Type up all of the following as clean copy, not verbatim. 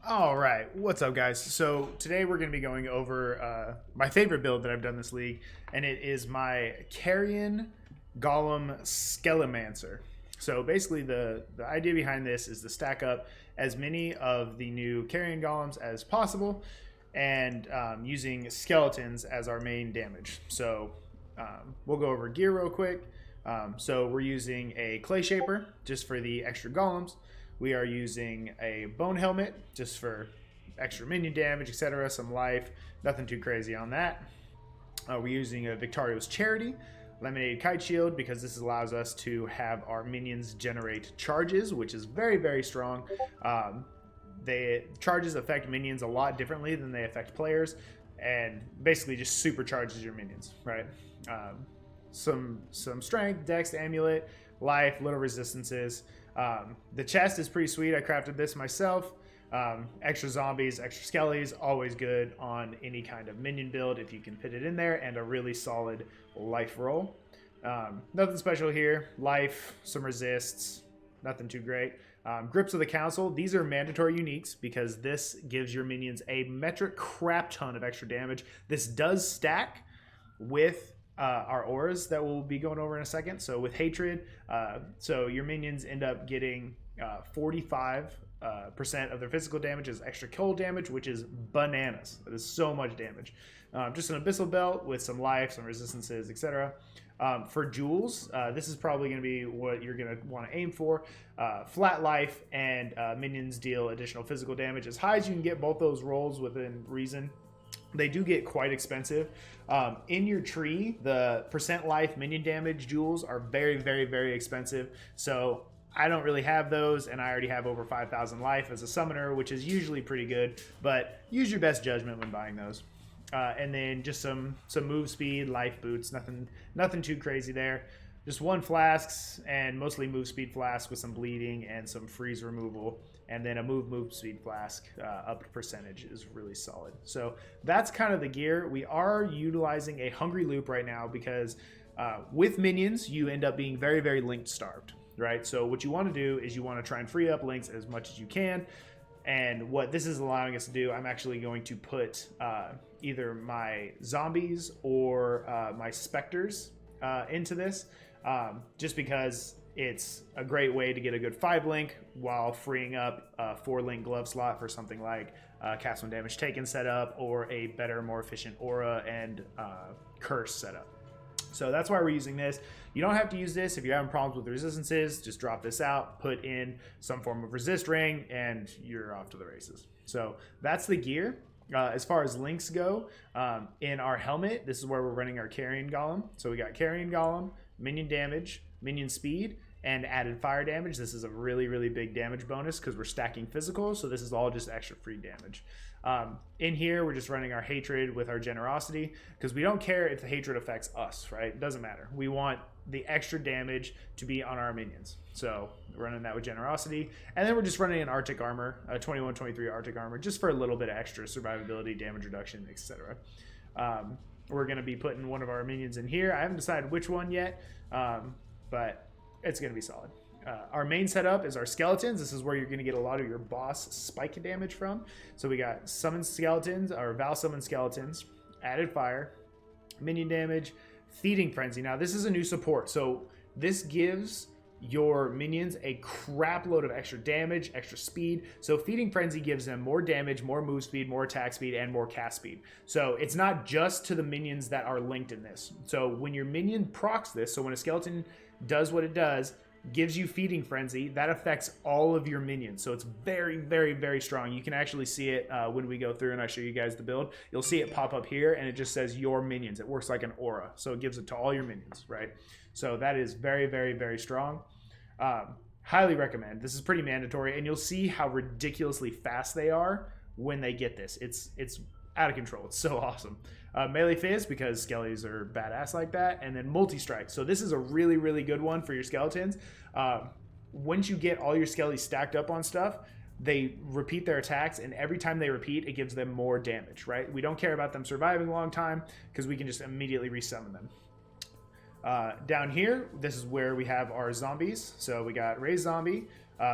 All right, what's up, guys? So today we're going to be going over my favorite build that I've done this league, and it is my Carrion Skelemancer. So basically, the idea behind this is to stack up as many of the new Carrion Golems as possible, and using skeletons as our main damage. So we'll go over gear real quick. So we're using a clay shaper just for the extra golems. We are using a bone helmet just for extra minion damage, etc. Some life, nothing too crazy on that. We're using a Victario's Charity, Lemonade Kite Shield, because this allows us to have our minions generate charges, which is very, very strong. Charges affect minions a lot differently than they affect players, and basically just supercharges your minions, right? Some strength, dex, amulet, life, little resistances. The chest is pretty sweet. I crafted this myself. Extra zombies, extra skellies, always good on any kind of minion build if you can fit it in there, and a really solid life roll. Nothing special here. Life, some resists, nothing too great. Grips of the Council, these are mandatory uniques because this gives your minions a metric crap ton of extra damage. This does stack with our auras that we'll be going over in a second. So with Hatred, so your minions end up getting 45% of their physical damage as extra cold damage, which is bananas. That is so much damage. Just an Abyssal Belt with some life, some resistances, etc. For jewels, this is probably going to be what you're going to want to aim for. Flat life and minions deal additional physical damage. As high as you can get both those rolls within reason. They do get quite expensive. In your tree, the percent life minion damage jewels are very, very, very expensive. So I don't really have those, and I already have over 5,000 life as a summoner, which is usually pretty good, but use your best judgment when buying those. And then just some move speed, life boots, nothing too crazy there. Just one flasks and mostly move speed flask with some bleeding and some freeze removal, and then a move speed flask up percentage is really solid. So that's kind of the gear. We are utilizing a hungry loop right now because with minions you end up being very, very link starved, right? So what you want to do is you want to try and free up links as much as you can. And what this is allowing us to do, I'm actually going to put either my zombies or my specters into this, just because it's a great way to get a good 5-link while freeing up a 4-link glove slot for something like cast when damage taken setup, or a better, more efficient aura and curse setup. So that's why we're using this. You don't have to use this if you're having problems with resistances. Just drop this out, put in some form of resist ring, and you're off to the races. So that's the gear. As far as links go, in our helmet, this is where we're running our Carrion Golem. So we got Carrion Golem, minion damage, minion speed, and added fire damage. This is a really, really big damage bonus because we're stacking physical, so this is all just extra free damage. In here, we're just running our Hatred with our Generosity because we don't care if the Hatred affects us, right? It doesn't matter. We want the extra damage to be on our minions. So we're running that with Generosity. And then we're just running an Arctic Armor, a 21-23 Arctic Armor, just for a little bit of extra survivability, damage reduction, etc. We're going to be putting one of our minions in here. I haven't decided which one yet, but it's going to be solid. Our main setup is our skeletons. This is where you're going to get a lot of your boss spike damage from. So we got summoned skeletons, or Val summoned skeletons, added fire, minion damage, feeding frenzy. Now this is a new support, so this gives your minions a crap load of extra damage, extra speed. So feeding frenzy gives them more damage, more move speed, more attack speed, and more cast speed. So it's not just to the minions that are linked in this. So when your minion procs this, so when a skeleton does what it does, gives you feeding frenzy, that affects all of your minions. So it's very, very, very strong. You can actually see it when we go through and I show you guys the build. You'll see it pop up here and it just says your minions. It works like an aura, so it gives it to all your minions, right? So that is very, very, very strong. Highly recommend. This is pretty mandatory, and you'll see how ridiculously fast they are when they get this. It's out of control. It's so awesome. Melee Fizz, because skellies are badass like that, and then multi-strike. So this is a really, really good one for your skeletons. Once you get all your skellies stacked up on stuff, they repeat their attacks, and every time they repeat, it gives them more damage, right? We don't care about them surviving a long time because we can just immediately resummon them. Down here, this is where we have our zombies. So we got Raised Zombie,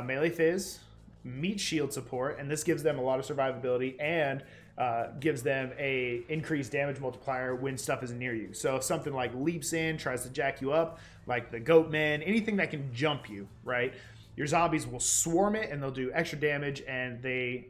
Melee Fizz, meat shield support, and this gives them a lot of survivability and gives them a increased damage multiplier when stuff is near you. So if something like leaps in, tries to jack you up, like the goat men, anything that can jump you, right? Your zombies will swarm it and they'll do extra damage, and they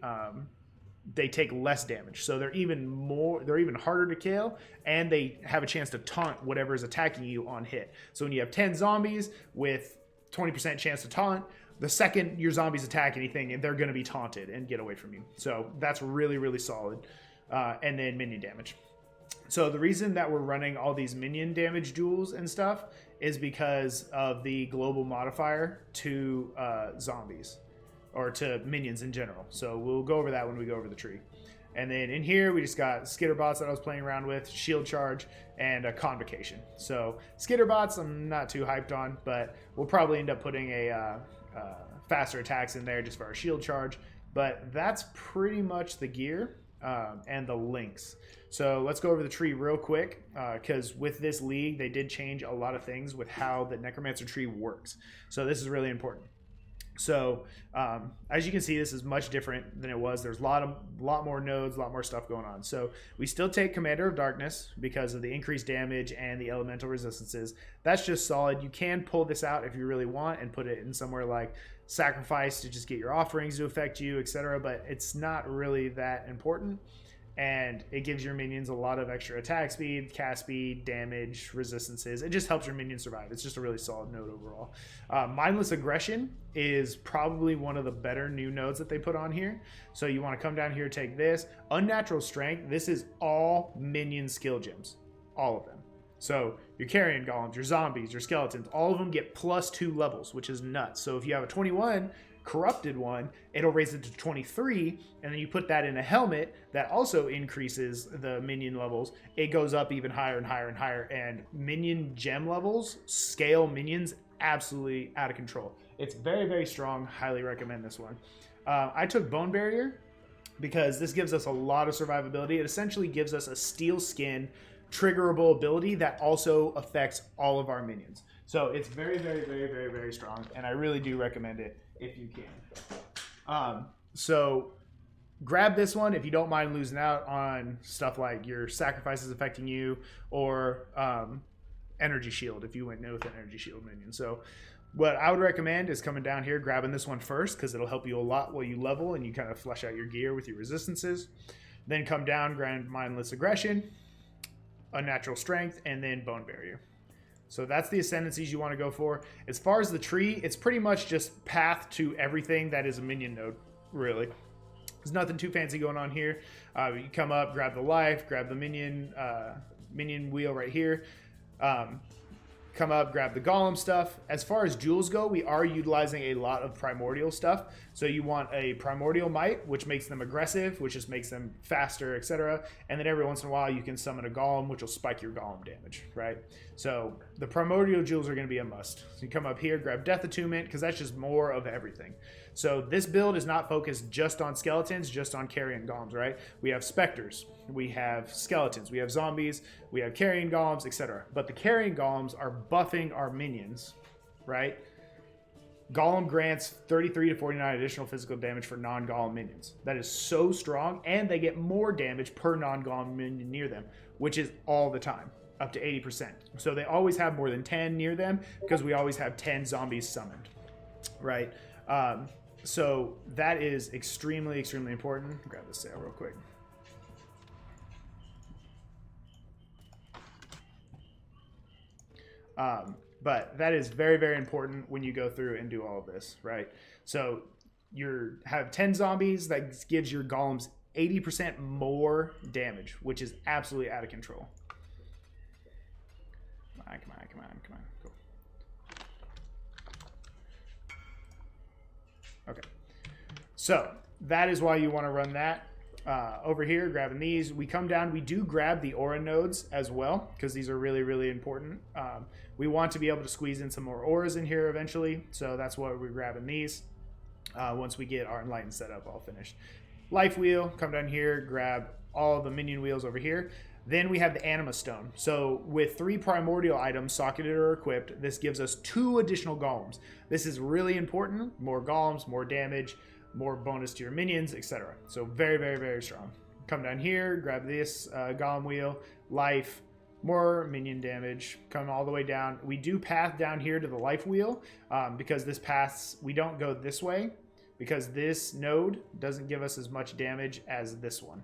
take less damage. So they're even harder to kill, and they have a chance to taunt whatever is attacking you on hit. So when you have 10 zombies with 20% chance to taunt, the second your zombies attack anything, they're going to be taunted and get away from you. So that's really, really solid. And then minion damage. So the reason that we're running all these minion damage duels and stuff is because of the global modifier to zombies, or to minions in general. So we'll go over that when we go over the tree. And then in here, we just got skitterbots that I was playing around with, shield charge, and a convocation. So skitterbots I'm not too hyped on, but we'll probably end up putting a faster attacks in there just for our shield charge. But that's pretty much the gear and the links. So let's go over the tree real quick, because with this league, they did change a lot of things with how the Necromancer tree works. So this is really important. So as you can see, this is much different than it was. There's a lot more nodes, a lot more stuff going on. So we still take Commander of Darkness because of the increased damage and the elemental resistances. That's just solid. You can pull this out if you really want and put it in somewhere like Sacrifice to just get your offerings to affect you, etc. But it's not really that important. And it gives your minions a lot of extra attack speed, cast speed, damage, resistances. It just helps your minions survive. It's just a really solid node overall. Mindless Aggression is probably one of the better new nodes that they put on here. So you want to come down here, take this. Unnatural Strength, this is all minion skill gems. All of them. So your Carrion Golems, your Zombies, your Skeletons, all of them get +2 levels, which is nuts. So if you have a 21 corrupted one, it'll raise it to 23, and then you put that in a helmet that also increases the minion levels. It goes up even higher and higher and higher, and minion gem levels scale minions absolutely out of control. It's very, very strong. Highly recommend this one. I took Bone Barrier because this gives us a lot of survivability. It essentially gives us a steel skin triggerable ability that also affects all of our minions. So it's very, very, very, very, very strong, and I really do recommend it if you can. So grab this one if you don't mind losing out on stuff like your sacrifices affecting you, or energy shield if you went with an energy shield minion. So what I would recommend is coming down here, grabbing this one first, because it'll help you a lot while you level and you kind of flesh out your gear with your resistances. Then come down, grab Mindless Aggression, Unnatural Strength, and then Bone Barrier. So that's the ascendancies you want to go for. As far as the tree, it's pretty much just path to everything that is a minion node, really. There's nothing too fancy going on here. You come up, grab the life, grab the minion wheel right here. Come up, grab the golem stuff. As far as jewels go, we are utilizing a lot of primordial stuff. So you want a primordial might, which makes them aggressive, which just makes them faster, etc. And then every once in a while you can summon a golem, which will spike your golem damage, right? So the primordial jewels are going to be a must. So you come up here, grab Death Attunement, because that's just more of everything. So this build is not focused just on skeletons, just on carrion golems, right? We have specters, we have skeletons, we have zombies, we have carrion golems, etc. But the carrion golems are buffing our minions, right? Golem grants 33 to 49 additional physical damage for non-golem minions. That is so strong, and they get more damage per non-golem minion near them, which is all the time, up to 80%. So they always have more than 10 near them, because we always have 10 zombies summoned, right? So that is extremely, extremely important. Grab this sail real quick. But that is very, very important when you go through and do all of this, right? So you have 10 zombies, that gives your golems 80% more damage, which is absolutely out of control. Come on, come on, come on, come on. Cool. Okay. So that is why you want to run that. Over here, grabbing these, we come down, we do grab the aura nodes as well, because these are really, really important. We want to be able to squeeze in some more auras in here eventually, so that's why we're grabbing these once we get our enlightened setup all finished. Life wheel, come down here, grab all the minion wheels over here. Then we have the Anima Stone. So with 3 primordial items socketed or equipped, this gives us 2 additional golems. This is really important. More golems, more damage, more bonus to your minions, etc. So very, very, very strong. Come down here, grab this Golem Wheel, life, more minion damage, come all the way down. We do path down here to the life wheel because this paths, we don't go this way because this node doesn't give us as much damage as this one.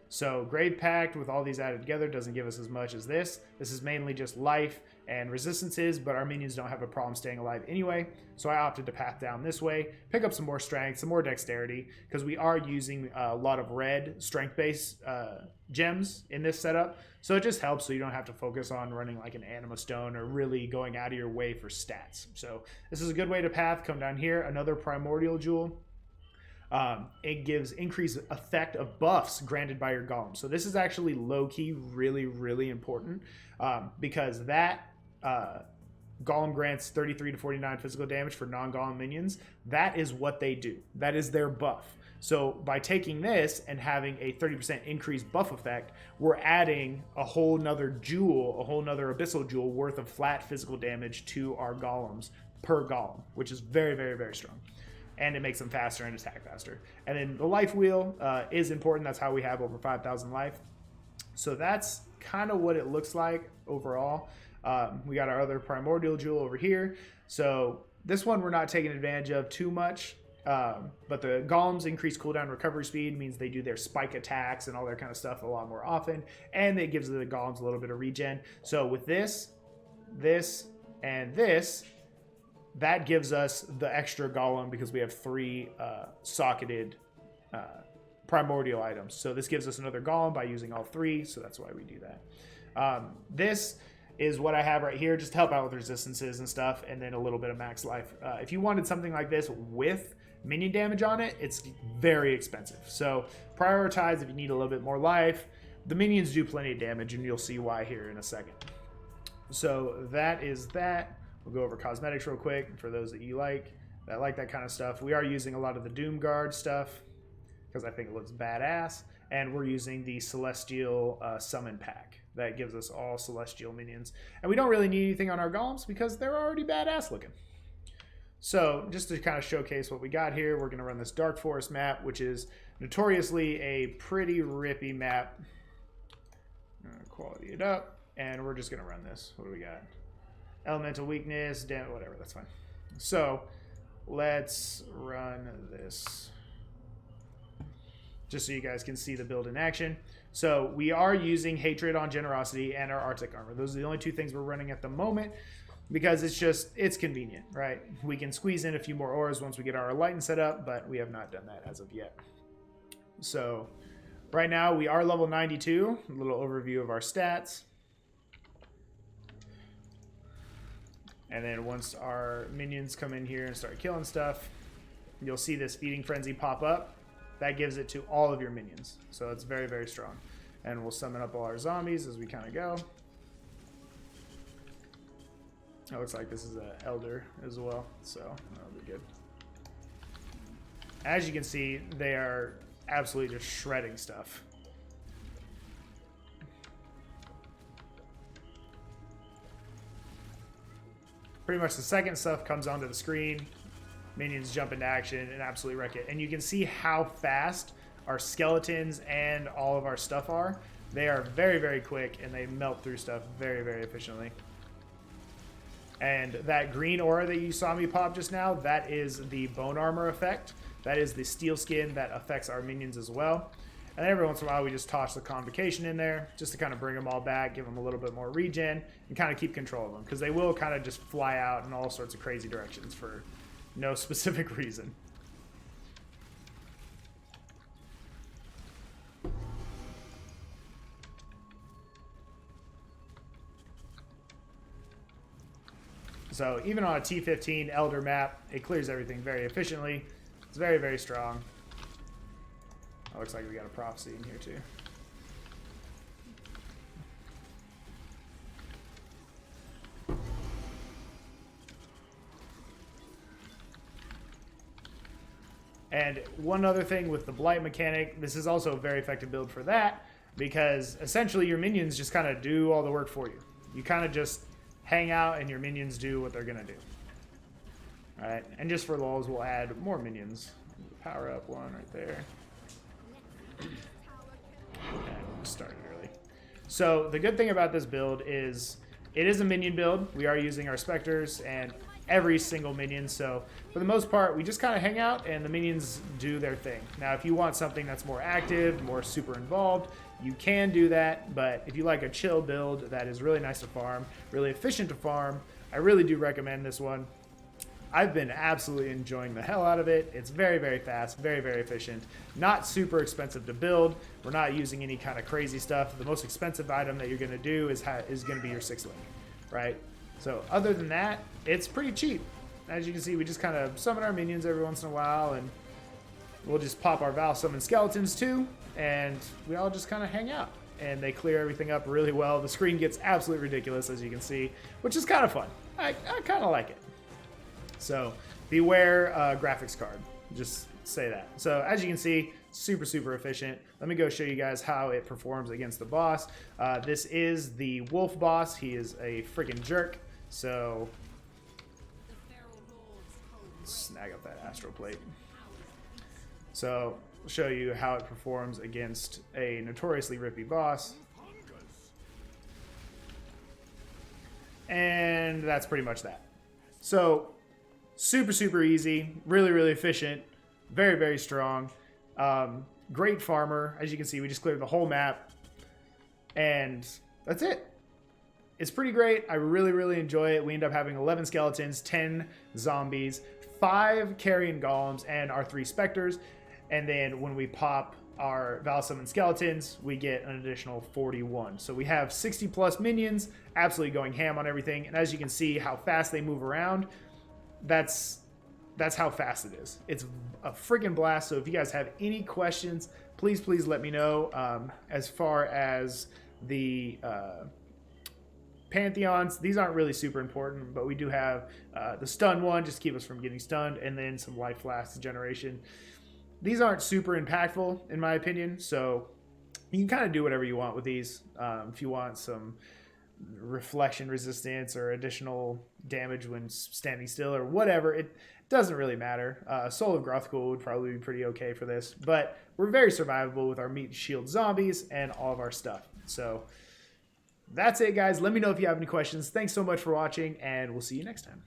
So Grave Pact with all these added together doesn't give us as much as this. This is mainly just life and resistances, but our minions don't have a problem staying alive anyway. So I opted to path down this way, pick up some more strength, some more dexterity, because we are using a lot of red strength-based gems in this setup. So it just helps so you don't have to focus on running like an Anima Stone or really going out of your way for stats. So this is a good way to path. Come down here, another Primordial Jewel. It gives increased effect of buffs granted by your golem. So this is actually low-key really, really important because that golem grants 33 to 49 physical damage for non-golem minions. That is what they do. That is their buff. So by taking this and having a 30% increased buff effect, we're adding a whole nother jewel, a whole nother Abyssal Jewel worth of flat physical damage to our golems per golem, which is very, very, very strong. And it makes them faster and attack faster. And then the life wheel is important. That's how we have over 5,000 life. So that's kind of what it looks like overall. We got our other Primordial Jewel over here. So this one we're not taking advantage of too much. But the golems increase cooldown recovery speed, means they do their spike attacks and all that kind of stuff a lot more often. And it gives the golems a little bit of regen. So with this, and this, that gives us the extra golem because we have 3 socketed primordial items. So this gives us another golem by using all 3, so that's why we do that. This is what I have right here, just to help out with resistances and stuff, and then a little bit of max life. If you wanted something like this with minion damage on it, it's very expensive. So prioritize if you need a little bit more life. The minions do plenty of damage, and you'll see why here in a second. So that is that. We'll go over cosmetics real quick for those that you like that kind of stuff. We are using a lot of the Doom Guard stuff because I think it looks badass. And we're using the Celestial Summon Pack. That gives us all Celestial minions. And we don't really need anything on our golems because they're already badass looking. So just to kind of showcase what we got here, we're going to run this Dark Forest map, which is notoriously a pretty rippy map. Quality it up. And we're just going to run this. What do we got? Elemental weakness, whatever, that's fine. So let's run this just so you guys can see the build in action. So we are using Hatred on Generosity and our Arctic Armor. Those are the only 2 things we're running at the moment because it's convenient, right? We can squeeze in a few more auras once we get our Enlighten set up, but we have not done that as of yet. So right now we are level 92. A little overview of our stats. And then once our minions come in here and start killing stuff, you'll see this Feeding Frenzy pop up. That gives it to all of your minions. So it's very, very strong. And we'll summon up all our zombies as we kind of go. It looks like this is an Elder as well, so that'll be good. As you can see, they are absolutely just shredding stuff. Pretty much the second stuff comes onto the screen, minions jump into action and absolutely wreck it. And you can see how fast our skeletons and all of our stuff are. They are very, very quick and they melt through stuff very, very efficiently. And that green aura that you saw me pop just now, that is the bone armor effect. That is the steel skin that affects our minions as well. And every once in a while, we just toss the Convocation in there just to kind of bring them all back, give them a little bit more regen, and kind of keep control of them. Because they will kind of just fly out in all sorts of crazy directions for no specific reason. So even on a T15 Elder map, it clears everything very efficiently. It's very, very strong. It looks like we got a prophecy in here too. And one other thing with the blight mechanic, this is also a very effective build for that, because essentially your minions just kind of do all the work for you. You kind of just hang out and your minions do what they're gonna do. All right, and just for lulz, we'll add more minions power up one right there. And started early. So the good thing about this build is it is a minion build. We are using our specters and every single minion. So for the most part, we just kind of hang out and the minions do their thing. Now, if you want something that's more active, more super involved, you can do that. But if you like a chill build that is really nice to farm, really efficient to farm, I really do recommend this one. I've been absolutely enjoying the hell out of it. It's very, very fast, very, very efficient. Not super expensive to build. We're not using any kind of crazy stuff. The most expensive item that you're going to do is going to be your 6 link, right? So other than that, it's pretty cheap. As you can see, we just kind of summon our minions every once in a while, and we'll just pop our Val Summon Skeletons too, and we all just kind of hang out. And they clear everything up really well. The screen gets absolutely ridiculous, as you can see, which is kind of fun. I kind of like it. So beware graphics card, just say that. So as you can see, super, super efficient. Let me go show you guys how it performs against the boss. This is the wolf boss. He is a freaking jerk. So snag up that astral plate. So I'll show you how it performs against a notoriously rippy boss. And that's pretty much that. So super, super easy, really, really efficient, very, very strong. Great farmer. As you can see, we just cleared the whole map. And that's it. It's pretty great. I really, really enjoy it. We end up having 11 skeletons, 10 zombies, 5 carrion golems, and our 3 specters. And then when we pop our Val Summon Skeletons, we get an additional 41. So we have 60 plus minions, absolutely going ham on everything. And as you can see how fast they move around, that's how fast it is. It's a freaking blast. So if you guys have any questions, please let me know. As far as the Pantheons, these aren't really super important, but we do have the stun one, just to keep us from getting stunned, and then some life flask generation. These aren't super impactful, in my opinion, so you can kind of do whatever you want with these. If you want some reflection resistance or additional damage when standing still or whatever, it doesn't really matter. Soul of Grothkul would probably be pretty okay for this, but we're very survivable with our meat and shield zombies and all of our stuff. So that's it, guys. Let me know if you have any questions. Thanks so much for watching, and we'll see you next time.